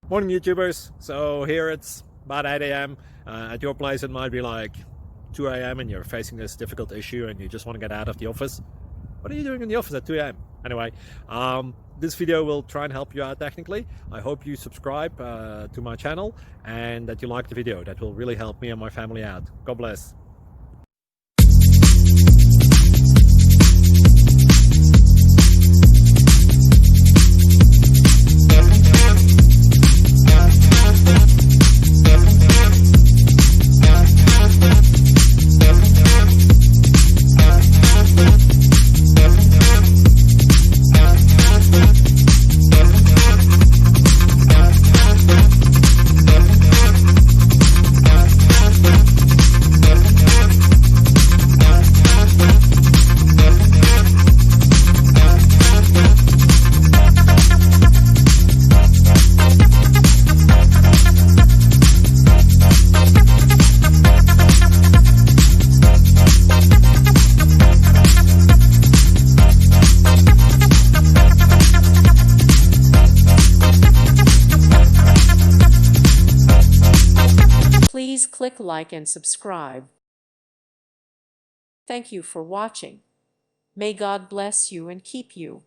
Morning YouTubers. So here it's about 8 a.m. At your place it might be like 2 a.m. and you're facing this difficult issue and you just want to get out of the office. What are you doing in the office at 2 a.m.? Anyway, this video will try and help you out technically. I hope you subscribe to my channel and that you like the video. That will really help me and my family out. God bless. Please click like and subscribe. Thank you for watching. May God bless you and keep you.